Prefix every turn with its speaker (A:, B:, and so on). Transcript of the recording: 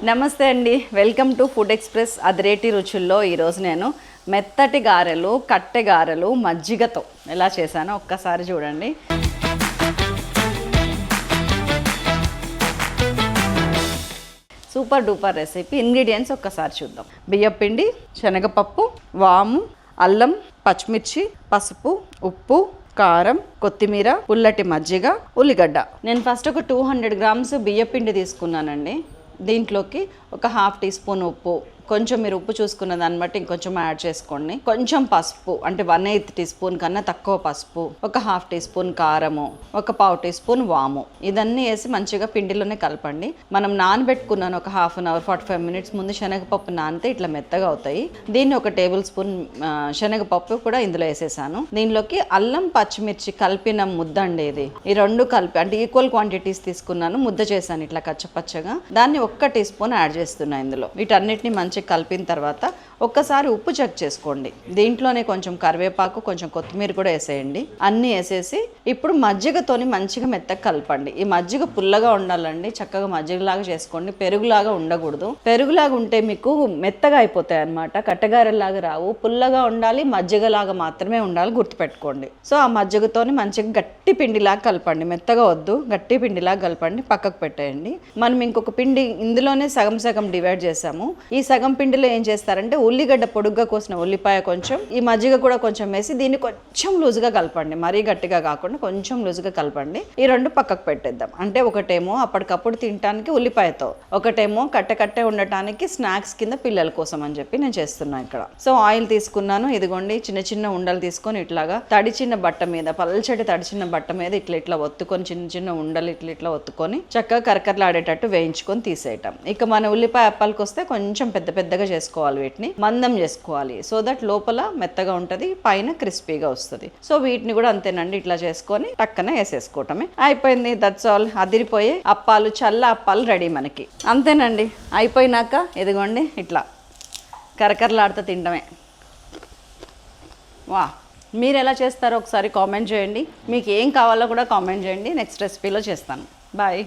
A: నమస్తే అండి, welcome to food express అదిరేటి రుచుల్లో. ఈరోజు నేను మెత్తటి గారెలు, కట్టె గారెలు మజ్జిగతో ఎలా చేశానో ఒక్కసారి చూడండి. Super duper recipe. ఇంగ్రీడియంట్స్ ఒక్కసారి చూద్దాం. బియ్యపిండి, శనగపప్పు, వాము, అల్లం, పచ్చిమిర్చి, పసుపు, ఉప్పు, కారం, కొత్తిమీర, పుల్లటి మజ్జిగ, ఉల్లిగడ్డ. నేను ఫస్ట్ ఒక 200 గ్రామ్స్ బియ్యపిండి తీసుకున్నానండి. దీంట్లోకి ఒక ½ టీ స్పూన్ ఉప్పు, కొంచెం మీరు ఉప్పు చూసుకున్న దాన్ని బట్టి ఇంకొంచెం యాడ్ చేసుకోండి. కొంచెం పసుపు, అంటే 1/8 టీ స్పూన్ కన్నా తక్కువ పసుపు, ఒక ½ టీ స్పూన్ కారము, ఒక పావు టీ స్పూన్ వాము. ఇదన్నీ వేసి మంచిగా పిండిలోనే కలపండి. మనం నానబెట్టుకున్నాను ఒక ½ అన్ అవర్ 45 మినిట్స్ ముందు శనగపప్పు నానితే ఇట్లా మెత్తగా అవుతాయి. దీన్ని ఒక టేబుల్ స్పూన్ శనగపప్పు కూడా ఇందులో వేసేసాను. దీనిలోకి అల్లం, పచ్చిమిర్చి కలిపిన ముద్ద అండి ఇది. ఈ రెండు కలిపి అంటే ఈక్వల్ క్వాంటిటీస్ తీసుకున్నాను, ముద్ద చేశాను ఇట్లా కచ్చపచ్చగా. దాన్ని 1 టీ స్పూన్ యాడ్ చేస్తున్నా ఇందులో. వీటన్నిటిని మంచిగా కలిపిన తర్వాత ఒక్కసారి ఉప్పు చెక్ చేసుకోండి. దీంట్లోనే కొంచెం కరివేపాకు, కొంచెం కొత్తిమీర కూడా వేసేయండి. అన్నీ వేసేసి ఇప్పుడు మజ్జిగతోని మంచిగా మెత్తగా కలపండి. ఈ మజ్జిగ పుల్లగా ఉండాలండి, చక్కగా మజ్జిగలాగా చేసుకోండి, పెరుగులాగా ఉండకూడదు. పెరుగులాగా ఉంటే మీకు మెత్తగా అయిపోతాయి అన్నమాట, కట్టగారెలాగా రావు. పుల్లగా ఉండాలి, మజ్జిగలాగా మాత్రమే ఉండాలి, గుర్తుపెట్టుకోండి. సో ఆ మజ్జిగతోని మంచిగా గట్టి పిండిలాగా కలపండి, మెత్తగా వద్దు, గట్టి పిండిలాగా కలపండి, పక్కకు పెట్టేయండి. మనం ఇంకొక పిండి ఇందులోనే సగం సగం డివైడ్ చేసాము. ఈ సగం పిండిలో ఏం చేస్తారంటే ఉల్లిగడ్డ పొడుగ్గా కోసిన ఉల్లిపాయ కొంచెం, ఈ మజ్జిగ కూడా కొంచెం వేసి దీన్ని కొంచెం లూజుగా కలపండి, మరీ గట్టిగా కాకుండా కొంచెం లూజుగా కలపండి. ఈ రెండు పక్కకు పెట్టేద్దాం. అంటే ఒకటేమో అప్పటికప్పుడు తినడానికి ఉల్లిపాయతో, ఒకటేమో కట్టె ఉండటానికి స్నాక్స్ కింద పిల్లల కోసం అని చెప్పి నేను చేస్తున్నాను ఇక్కడ. సో ఆయిల్ తీసుకున్నాను, ఇదిగోండి చిన్న చిన్న ఉండలు తీసుకొని ఇట్లాగా తడిచిన బట్ట మీద, పల్చటి తడిచిన బట్ట మీద ఇట్లా ఒత్తుకొని, చిన్న చిన్న ఉండలు ఇట్లా ఒత్తుకొని చక్కగా కరకరలాడేటట్టు వేయించుకొని తీసేయటం. ఇక మన ఉల్లిపాయ అప్పాలకు వస్తే కొంచెం పెద్దగా చేసుకోవాలి, వీటిని మందం చేసుకోవాలి. సో దట్ లోపల మెత్తగా ఉంటుంది, పైన క్రిస్పీగా వస్తుంది. సో వీటిని కూడా అంతేనండి, ఇట్లా చేసుకొని టక్కన వేసేసుకోవటమే. అయిపోయింది, దట్స్ ఆల్. అదిరిపోయే అప్పాలు, చల్ల అప్పాలు రెడీ మనకి. అంతేనండి, అయిపోయినాక ఇదిగోండి ఇట్లా కరకరలాడుతూ తినడమే. వా, మీరు ఎలా చేస్తారో ఒకసారి కామెంట్ చేయండి. మీకు ఏం కావాలో కూడా కామెంట్ చేయండి, నెక్స్ట్ రెసిపీలో చేస్తాను. బాయ్.